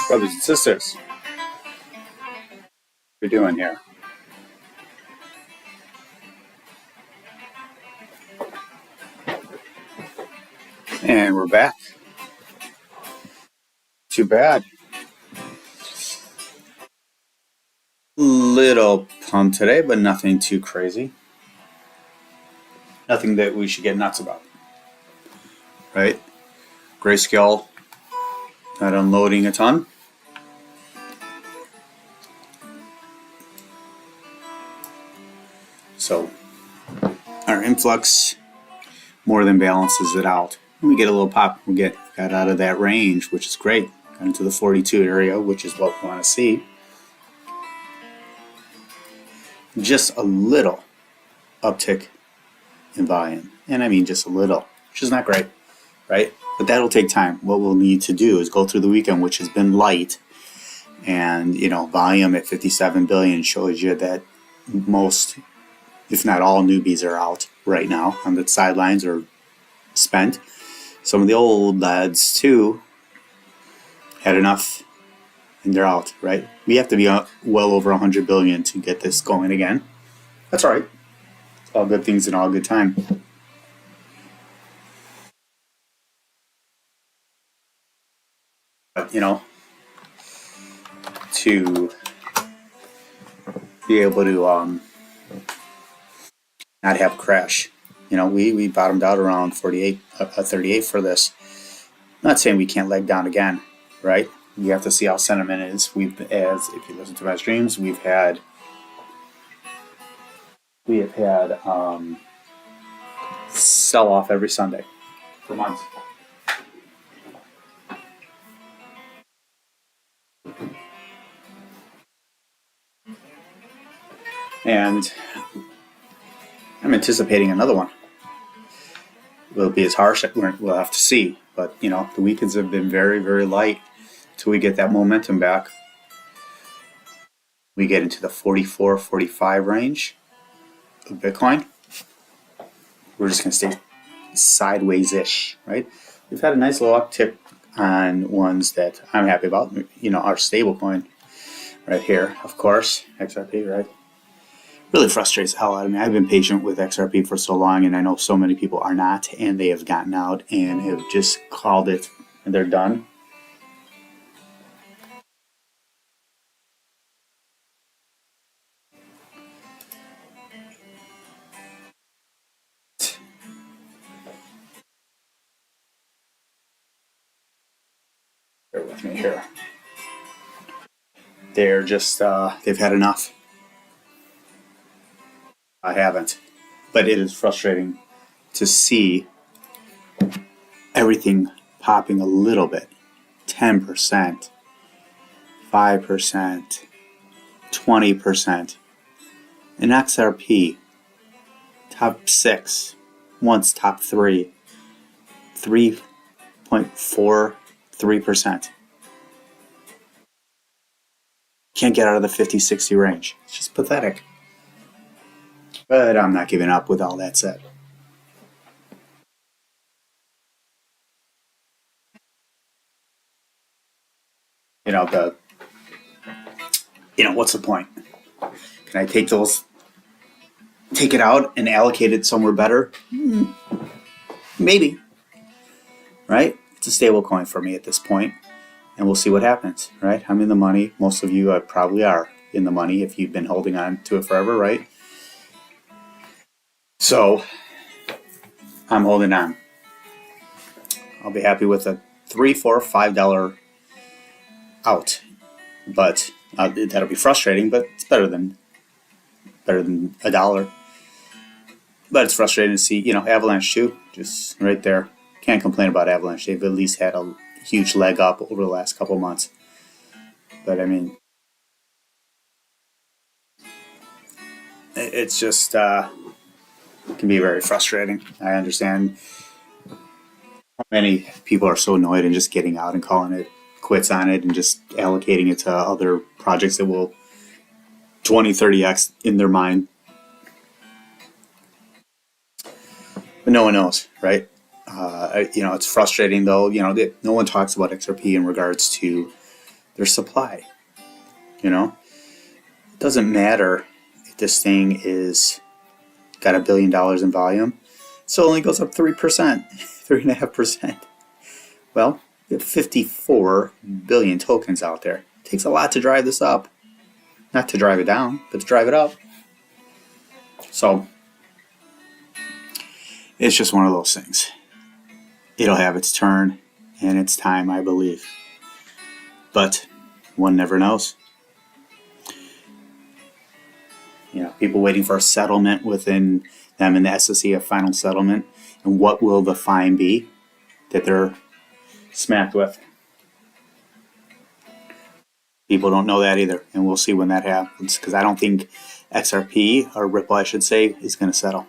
Brothers and sisters, what are we doing here? And we're back. Too bad. Little pump today, but nothing too crazy. Nothing that we should get nuts about. Right? Grayscale not unloading a ton. So our influx more than balances it out. And we get a little pop. We got out of that range, which is great. Got into the 42 area, which is what we want to see. Just a little uptick in volume. And I mean just a little, which is not great, right? But that'll take time. What we'll need to do is go through the weekend, which has been light. And, volume at 57 billion shows you that most, if not all, newbies are out right now on the sidelines or spent. Some of the old lads, too, had enough and they're out, right? We have to be well over 100 billion to get this going again. That's all right. It's all good things and all good time. But, to be able to not have a crash. We bottomed out around 38 for this. I'm not saying we can't leg down again, right? You have to see how sentiment is. If you listen to my streams, we have had sell off every Sunday for months. And I'm anticipating another one. Will it be as harsh? We'll have to see. But, the weekends have been very, very light until we get that momentum back. We get into the 44, 45 range of Bitcoin. We're just going to stay sideways-ish, right? We've had a nice little uptick on ones that I'm happy about. Our stablecoin right here, of course, XRP, right? Really frustrates the hell out of me. I've been patient with XRP for so long, and I know so many people are not, and they have gotten out and have just called it, and they're done. Bear with me here. They're just, they've had enough. I haven't. But it is frustrating to see everything popping a little bit. 10%, 5%, 20%. In XRP, top 6, once top 3, 3.43%. Can't get out of the 50-60 range. It's just pathetic. But I'm not giving up with all that said. What's the point? Can I take it out and allocate it somewhere better? Maybe. Right? It's a stable coin for me at this point, and we'll see what happens, right? I'm in the money. Most of you probably are in the money if you've been holding on to it forever, right? So, I'm holding on. I'll be happy with a $3, $4, $5 out but that'll be frustrating. But it's better than a dollar. But it's frustrating to see, Avalanche too, just right there. Can't complain about Avalanche. They've at least had a huge leg up over the last couple months. But I mean, it's just it can be very frustrating. I understand how many people are so annoyed and just getting out and calling it quits on it and just allocating it to other projects that will 20, 30x in their mind. But no one knows, right? It's frustrating though. No one talks about XRP in regards to their supply. It doesn't matter if this thing is got $1 billion in volume. So it only goes up 3%, 3.5%. Well, we have 54 billion tokens out there. It takes a lot to drive this up. Not to drive it down, but to drive it up. So it's just one of those things. It'll have its turn and its time, I believe. But one never knows. People waiting for a settlement within them and the SEC, a final settlement. And what will the fine be that they're smacked with? People don't know that either, and we'll see when that happens, because I don't think XRP, or Ripple I should say, is going to settle.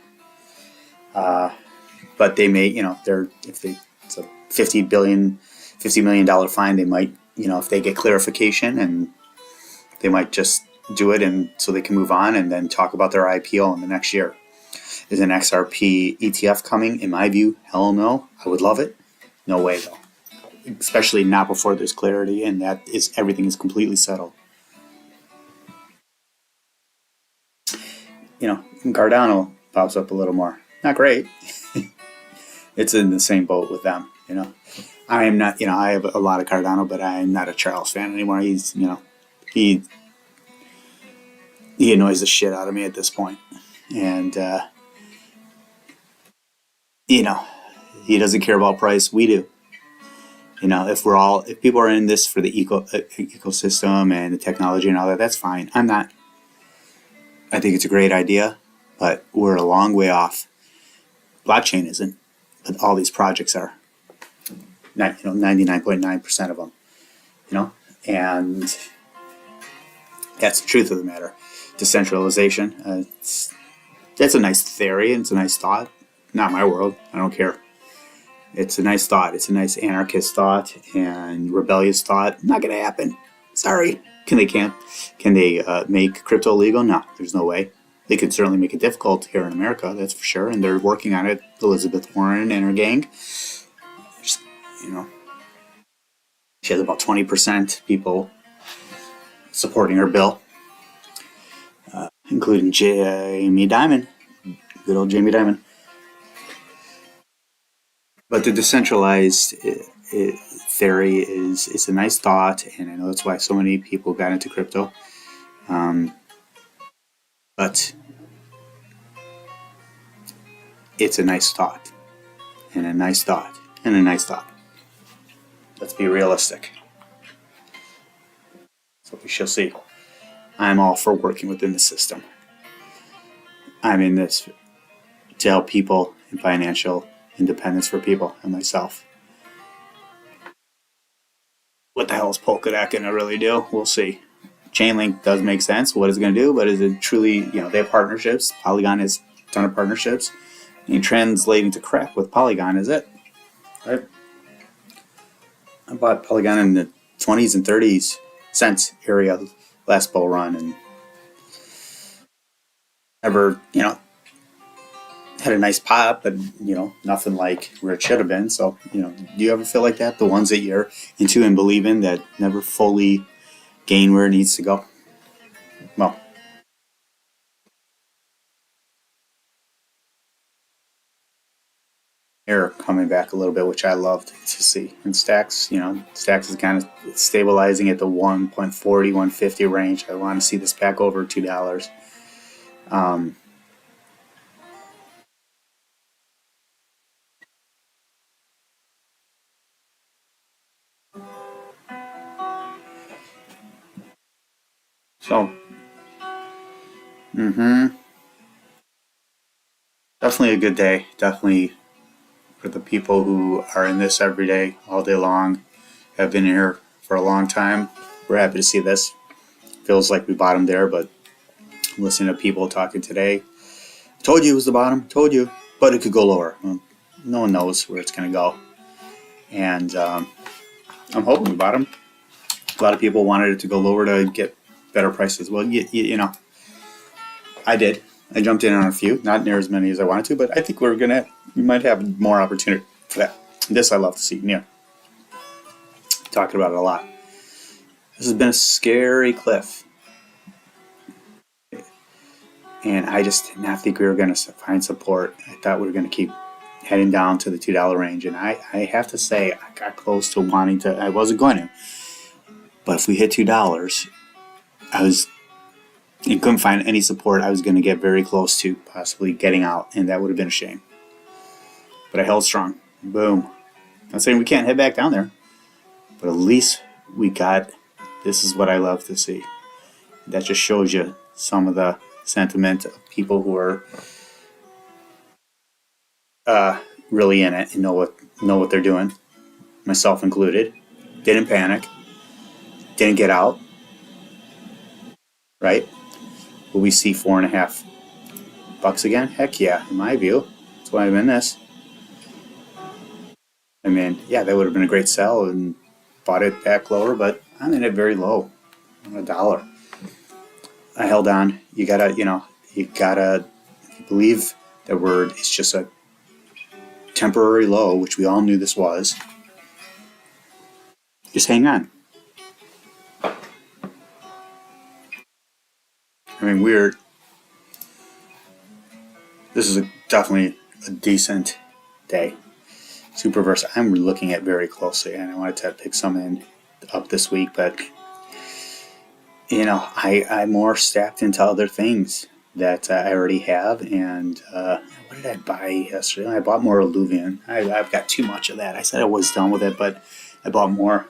But they may, it's a $50 million fine, they might, if they get clarification, and they might just do it, and so they can move on and then talk about their IPO in the next year. Is an XRP ETF coming? In my view, hell no. I would love it. No way though. Especially not before there's clarity and everything is completely settled. Cardano pops up a little more. Not great. It's in the same boat with them. I am not. I have a lot of Cardano, but I am not a Charles fan anymore. He's, he annoys the shit out of me at this point, and he doesn't care about price. We do. If people are in this for the ecosystem and the technology and all that, that's fine. I'm not. I think it's a great idea, but we're a long way off. Blockchain isn't, but all these projects are. 99.9% of them. And that's the truth of the matter. Decentralization. That's a nice theory and it's a nice thought. Not my world. I don't care. It's a nice thought. It's a nice anarchist thought and rebellious thought. Not going to happen. Sorry. Can they make crypto legal? No, there's no way. They could certainly make it difficult here in America, that's for sure, and they're working on it. Elizabeth Warren and her gang. Just, she has about 20% people supporting her bill, including Jamie Dimon, good old Jamie Dimon. But the decentralized theory is a nice thought, and I know that's why so many people got into crypto. But it's a nice thought, and a nice thought, and a nice thought. Let's be realistic. So we shall see. I'm all for working within the system. I'm in this to help people in financial independence for people and myself. What the hell is Polkadot going to really do? We'll see. Chainlink does make sense. What is it going to do? But is it truly, they have partnerships. Polygon has a ton of partnerships. And translating to crap with Polygon, is it? Right? I bought Polygon in the 20s and 30s cents area last bull run and never, had a nice pop, but nothing like where it should have been. So, do you ever feel like that? The ones that you're into and believe in that never fully gain where it needs to go? Well, air coming back a little bit, which I loved to see. And Stacks, Stacks is kind of stabilizing at the 1.40, 150 range. I want to see this back over $2. So, definitely a good day. Definitely for the people who are in this every day, all day long, have been here for a long time. We're happy to see this. Feels like we bottomed there, but listening to people talking today, told you it was the bottom, told you, but it could go lower. Well, no one knows where it's going to go. And I'm hoping we bottom. A lot of people wanted it to go lower to get better prices. Well, you know, I did. I jumped in on a few, not near as many as I wanted to, but I think we might have more opportunity for that. This I love to see. Yeah, talking about it a lot. This has been a scary cliff, and I just did not think we were going to find support. I thought we were going to keep heading down to the $2 range, and I have to say I got close to wanting to. I wasn't going to, but if we hit $2, I was and couldn't find any support. I was going to get very close to possibly getting out, and that would have been a shame. But I held strong. Boom. I'm saying we can't head back down there, but at least we got. This is what I love to see. That just shows you some of the sentiment of people who are really in it and know what they're doing, myself included. Didn't panic. Didn't get out. Right? Will we see $4.50 again? Heck yeah, in my view. That's why I'm in this. I mean, yeah, that would have been a great sell and bought it back lower, but I'm in it very low, $1. I held on. You gotta, if you believe that word, it's just a temporary low, which we all knew this was. Just hang on. I mean, this is definitely a decent day. Superverse, I'm looking at very closely, and I wanted to pick some up this week, but I'm more stacked into other things that I already have. And what did I buy yesterday? I bought more Illuvian. I've got too much of that. I said I was done with it, but I bought more.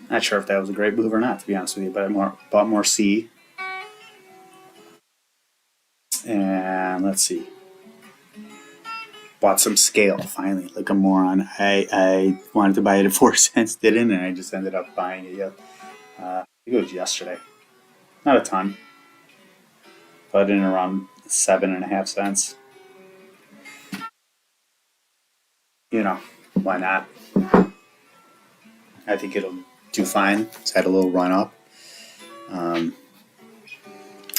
Not sure if that was a great move or not, to be honest with you, but I bought more C. And let's see. Bought some scale finally, like a moron. I wanted to buy it at 4 cents, didn't, and I just ended up buying it. I think it was yesterday. Not a ton, but in around 7.5 cents. Why not? I think it'll do fine. It's had a little run up.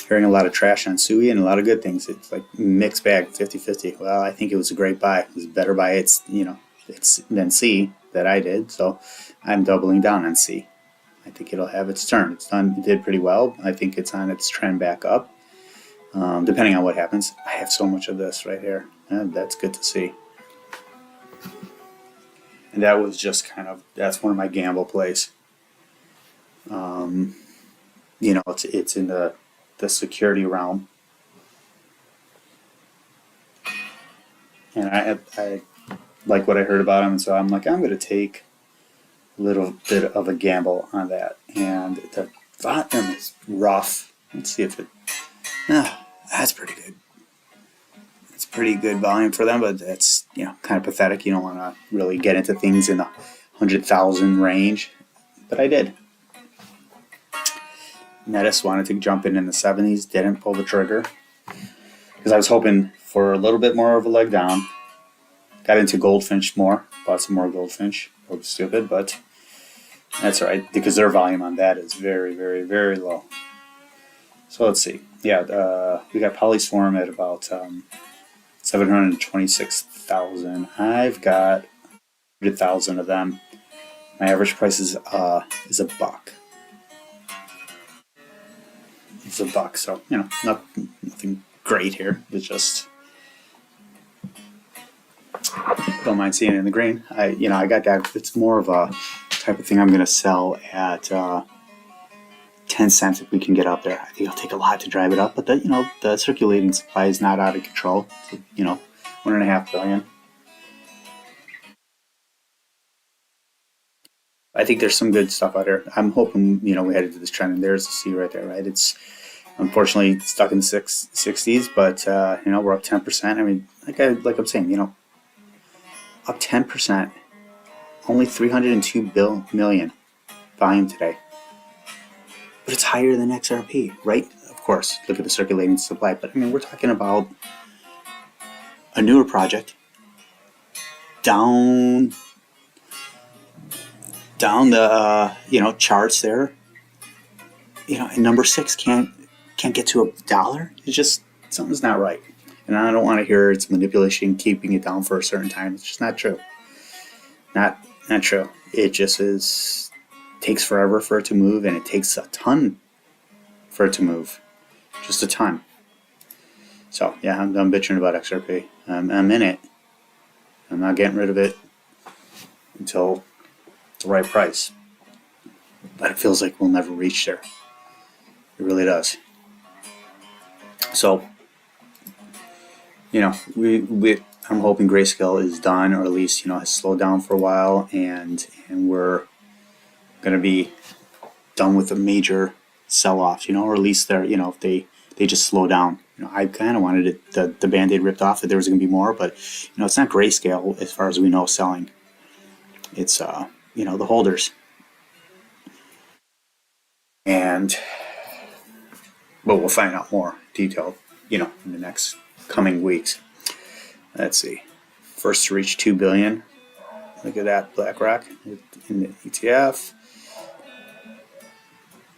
Hearing a lot of trash on Sui and a lot of good things. It's like mixed bag, 50-50. Well, I think it was a great buy. It was better buy it's than C that I did. So I'm doubling down on C. I think it'll have its turn. It did pretty well. I think it's on its trend back up. Depending on what happens. I have so much of this right here. That's good to see. And that was just that's one of my gamble plays. It's in the security realm. And I like what I heard about him, and so I'm like, I'm going to take a little bit of a gamble on that. And the volume is rough. Let's see if it. That's pretty good. It's pretty good volume for them, but that's kind of pathetic. You don't want to really get into things in the 100,000 range, but I did. Metis wanted to jump in the 70s, didn't pull the trigger because I was hoping for a little bit more of a leg down. Got into Goldfinch more, bought some more Goldfinch. That was stupid, but that's all right because their volume on that is very, very, very low. So let's see. Yeah, we got Polyswarm at about 726,000. I've got 100,000 of them. My average price is $1. It's $1, so nothing great here. It's just don't mind seeing it in the green. I got that. It's more of a type of thing I'm going to sell at 10 cents if we can get up there. I think it'll take a lot to drive it up, but the circulating supply is not out of control. So, 1.5 billion. I think there's some good stuff out there. I'm hoping, we head into this trend, and there's the C right there, right? It's unfortunately stuck in the 60s, but we're up 10%. I mean, I'm saying, up 10%, only 302 million volume today, but it's higher than XRP, right? Of course, look at the circulating supply, but I mean, we're talking about a newer project down the charts there. And number 6 can't get to $1. It's just something's not right, and I don't want to hear it's manipulation keeping it down for a certain time. It's just not true. Not true. It just takes forever for it to move, and it takes a ton for it to move, just a ton. So yeah, I'm done bitching about XRP. I'm in it. I'm not getting rid of it until the right price. But it feels like we'll never reach there. It really does. So, I'm hoping Grayscale is done, or at least has slowed down for a while, and we're gonna be done with a major sell-off, or at least if they just slow down. I kind of wanted the Band-Aid ripped off, that there was gonna be more, but it's not Grayscale as far as we know selling. It's the holders. But we'll find out more detailed, in the next coming weeks. Let's see. First to reach 2 billion. Look at that, BlackRock in the ETF.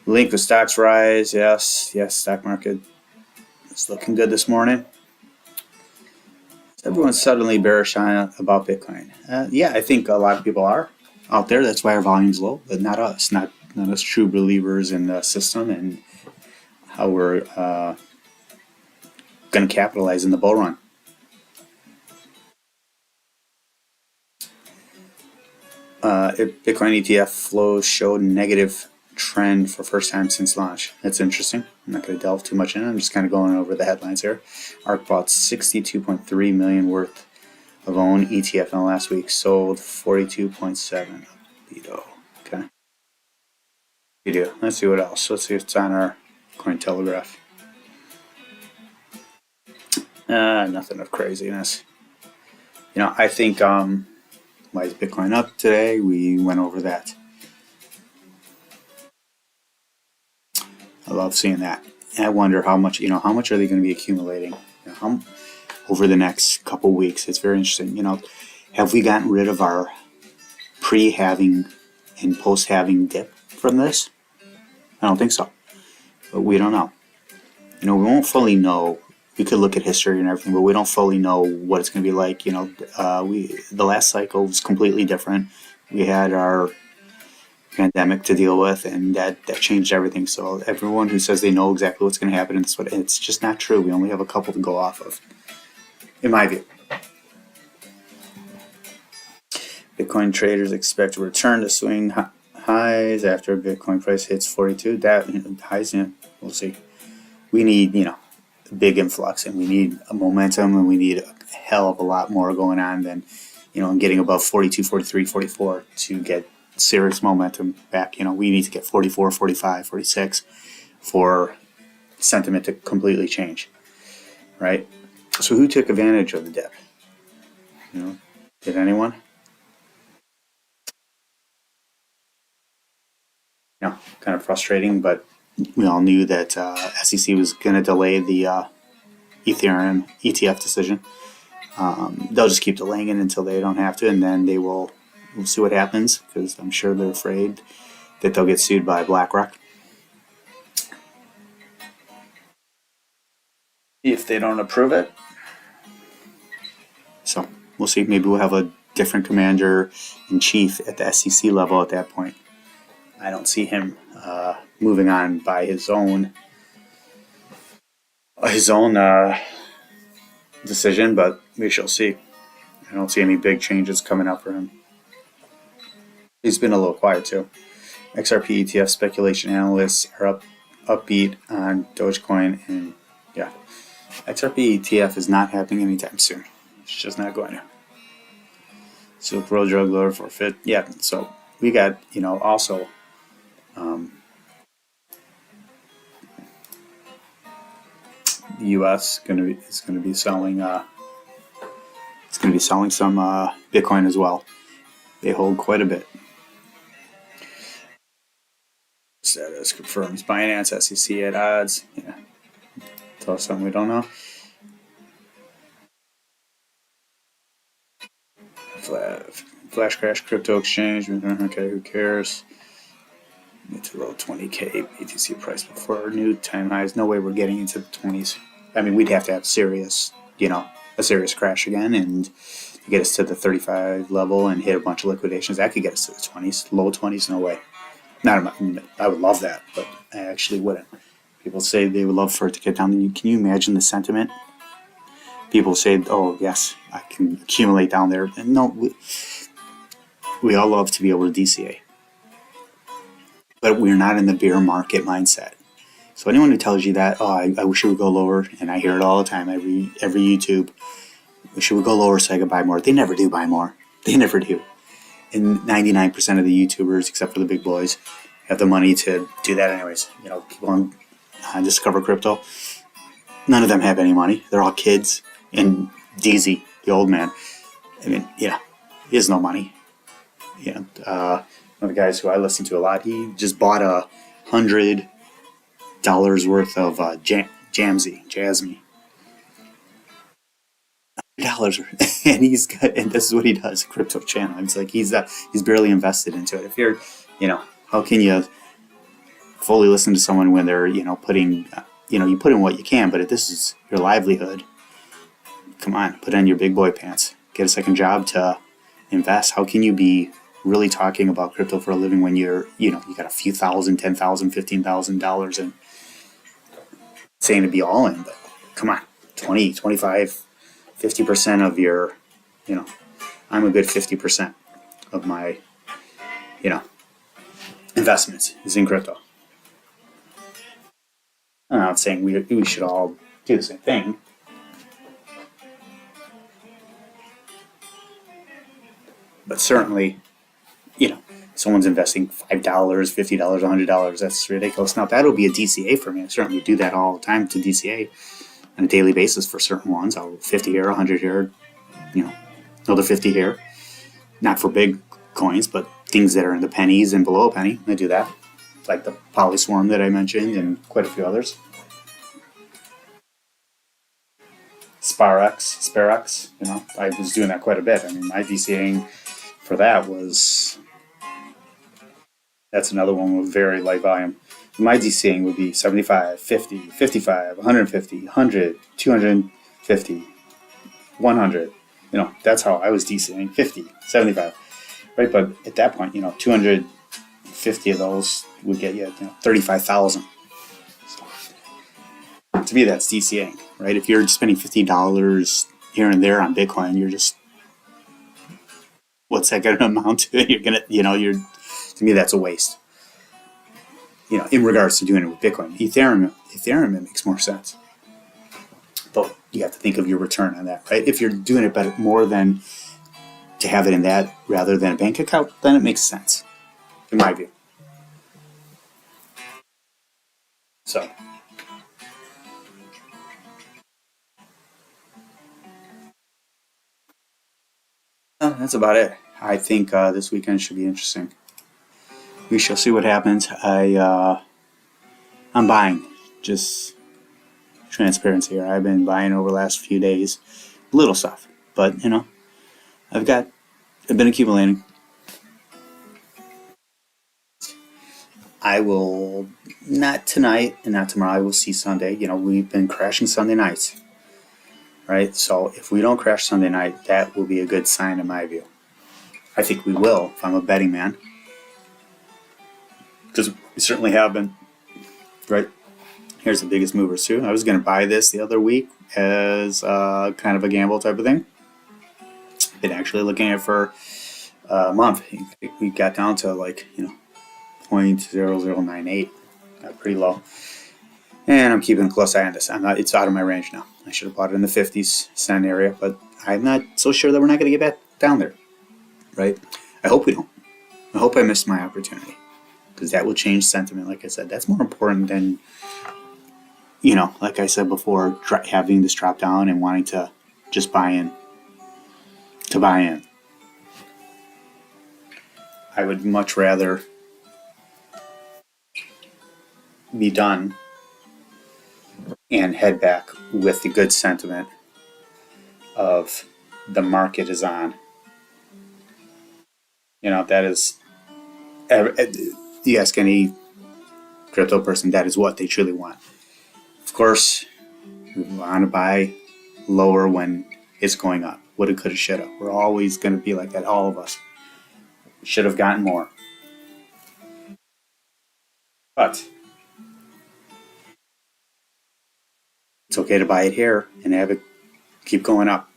Link with stocks rise. Yes, stock market is looking good this morning. Everyone's suddenly bearish about Bitcoin. Yeah, I think a lot of people are out there. That's why our volume's low, but not us. Not us true believers in the system and how we're going to capitalize in the bull run. Bitcoin ETF flows showed negative trend for first time since launch. That's interesting. I'm not going to delve too much in it. I'm just kind of going over the headlines here. ARK bought 62.3 million worth of own ETF in the last week, sold 42.7 BITO. Okay. We do. Let's see what else. Let's see if it's on our Cointelegraph. Nothing of craziness. I think why is Bitcoin up today? We went over that. I love seeing that. And I wonder how much are they going to be accumulating over the next couple weeks? It's very interesting. Have we gotten rid of our pre-halving and post-halving dip from this? I don't think so. But we don't know. We won't fully know. We could look at history and everything, but we don't fully know what it's going to be like. The last cycle was completely different. We had our pandemic to deal with, and that changed everything. So everyone who says they know exactly what's going to happen, it's just not true. We only have a couple to go off of, in my view. Bitcoin traders expect to return to swing highs after Bitcoin price hits 42. That highs, we'll see. We need, a big influx, and we need a momentum, and we need a hell of a lot more going on than, getting above 42, 43, 44 to get serious momentum back. We need to get 44, 45, 46 for sentiment to completely change, right? So who took advantage of the dip? Did anyone? Kind of frustrating, but we all knew that SEC was going to delay the Ethereum ETF decision. They'll just keep delaying it until they don't have to, and then we'll see what happens, because I'm sure they're afraid that they'll get sued by BlackRock if they don't approve it. So we'll see. Maybe we'll have a different commander in chief at the SEC level at that point. I don't see him moving on by his own decision, but we shall see. I don't see any big changes coming up for him. He's been a little quiet too. XRP ETF speculation analysts are upbeat on Dogecoin, and yeah, XRP ETF is not happening anytime soon. It's just not going to. Silk Road drug lord forfeit. Yeah, so we got, also, um, the U.S. is gonna be selling it's gonna be selling some Bitcoin as well. They hold quite a bit. Status confirms Binance SEC at odds. Yeah, tell us something we don't know. Flash crash crypto exchange. Okay, who cares? Mid to low 20K BTC price before new time highs. No way we're getting into the 20s. I mean, we'd have to have a serious crash again and get us to the 35 level and hit a bunch of liquidations. That could get us to the 20s. Low 20s, no way. Not, I would love that, but I actually wouldn't. People say they would love for it to get down. Can you imagine the sentiment? People say, "Oh yes, I can accumulate down there." And no, we all love to be able to DCA, but we're not in the bear market mindset. So anyone who tells you that, "Oh, I wish it would go lower," and I hear it all the time, every YouTube, "Wish it would go lower so I could buy more." They never do buy more. They never do. And 99% of the YouTubers, except for the big boys, have the money to do that anyways. People on Discover Crypto, none of them have any money. They're all kids. And DZ, the old man, I mean, he has no money. One of the guys who I listen to a lot, he just bought $100 worth of Jasmy. $100, and this is what he does, a crypto channel. It's like he's barely invested into it. If you're, how can you fully listen to someone when they're, putting, you put in what you can, but if this is your livelihood, come on, put on your big boy pants, get a second job to invest. How can you be really talking about crypto for a living when you're, you got a few thousand, $10,000, $15,000 and saying to be all in, but come on, 20, 25, 50% of your, I'm a good 50% of my, investments is in crypto. I'm not saying we should all do the same thing. But certainly, someone's investing $5, $50, $100, that's ridiculous. Now, that'll be a DCA for me. I certainly do that all the time to DCA on a daily basis for certain ones. I'll 50 here, 100 here, another 50 here. Not for big coins, but things that are in the pennies and below a penny. I do that. Like the Polyswarm that I mentioned and quite a few others. SpareX, I was doing that quite a bit. I mean, my DCAing for that that's another one with very light volume. My DCAing would be 75, 50, 55, 150, 100, 250, 100. That's how I was DCAing, 50, 75. Right, but at that point, 250 of those would get you, 35,000. So, to me, that's DCAing, right? If you're spending $50 here and there on Bitcoin, you're just, what's that going to amount to? You're gonna, to me, that's a waste. In regards to doing it with Bitcoin, Ethereum, it makes more sense. But you have to think of your return on that, right? If you're doing it better, more than to have it in that rather than a bank account, then it makes sense, in my view. So, that's about it. I think this weekend should be interesting. We shall see what happens. I'm buying. Just transparency here. I've been buying over the last few days, little stuff, but I've been accumulating. I will not tonight and not tomorrow. I will see Sunday. We've been crashing Sunday nights, right? So if we don't crash Sunday night, that will be a good sign in my view. I think we will if I'm a betting man, because we certainly have been, right? Here's the biggest movers too. I was going to buy this the other week as kind of a gamble type of thing. Been actually looking at it for a month. We got down to 0.0098, pretty low. And I'm keeping a close eye on this. It's out of my range now. I should have bought it in the 50s cent area, but I'm not so sure that we're not going to get back down there, right? I hope we don't. I hope I missed my opportunity, because that will change sentiment. Like I said, that's more important than, like I said before, having this drop down and wanting to just buy in. To buy in. I would much rather be done and head back with the good sentiment of the market is on. That is, you ask any crypto person, that is what they truly want. Of course, we want to buy lower when it's going up. Woulda, coulda, shoulda. We're always going to be like that, all of us. Should have gotten more. But it's okay to buy it here and have it keep going up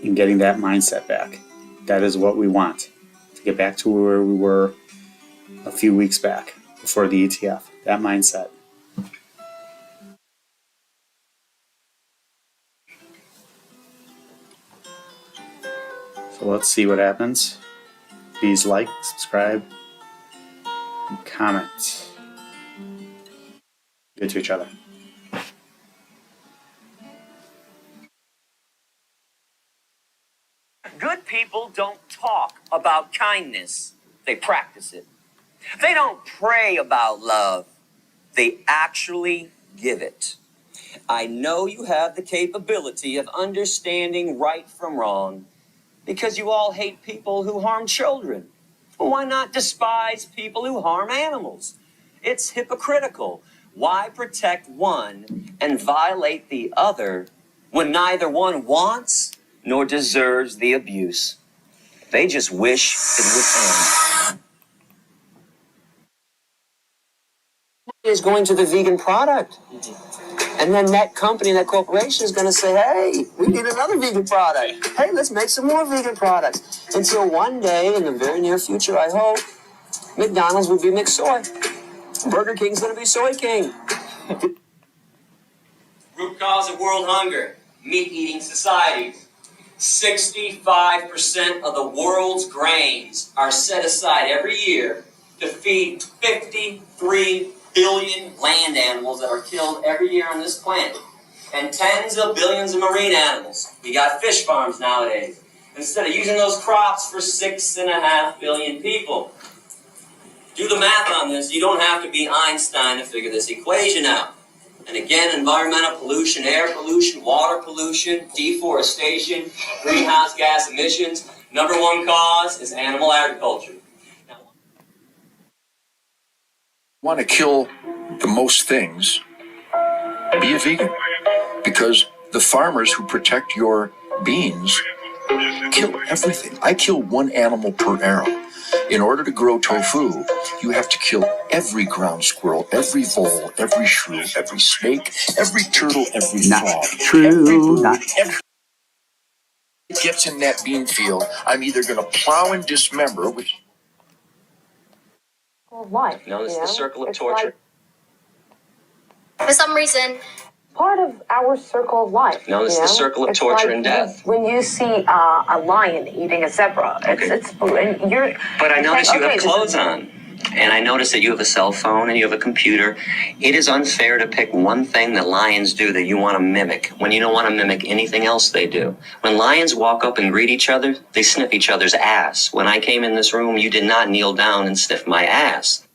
and getting that mindset back. That is what we want, to get back to where we were a few weeks back before the ETF. That mindset. So let's see what happens. Please like, subscribe, and comment. Good to each other. Good people don't talk about kindness. They practice it. They don't pray about love. They actually give it. I know you have the capability of understanding right from wrong because you all hate people who harm children. Well, why not despise people who harm animals? It's hypocritical. Why protect one and violate the other when neither one wants nor deserves the abuse? They just wish it would end. Is going to the vegan product. And then that company, that corporation is going to say, hey, we need another vegan product. Hey, let's make some more vegan products. Until one day, in the very near future, I hope, McDonald's will be McSoy. Burger King's going to be Soy King. Root cause of world hunger, meat-eating societies. 65% of the world's grains are set aside every year to feed 53 billion land animals that are killed every year on this planet. And tens of billions of marine animals. We got fish farms nowadays. Instead of using those crops for 6.5 billion people. Do the math on this. You don't have to be Einstein to figure this equation out. And again, environmental pollution, air pollution, water pollution, deforestation, greenhouse gas emissions. Number one cause is animal agriculture. Want to kill the most things, be a vegan. Because the farmers who protect your beans kill everything. I kill one animal per arrow. In order to grow tofu, you have to kill every ground squirrel, every vole, every shrew, every snake, every turtle, every frog. True. Not every gets in that bean field, I'm either going to plow and dismember, which life. No, this is the circle of torture. For some reason, part of our circle of life. No, this is the circle of torture and death. When you see a lion eating a zebra, it's and you're. But I notice you have clothes on, and I notice that you have a cell phone and you have a computer. It is unfair to pick one thing that lions do that you want to mimic when you don't want to mimic anything else they do. When lions walk up and greet each other, they sniff each other's ass. When I came in this room, you did not kneel down and sniff my ass.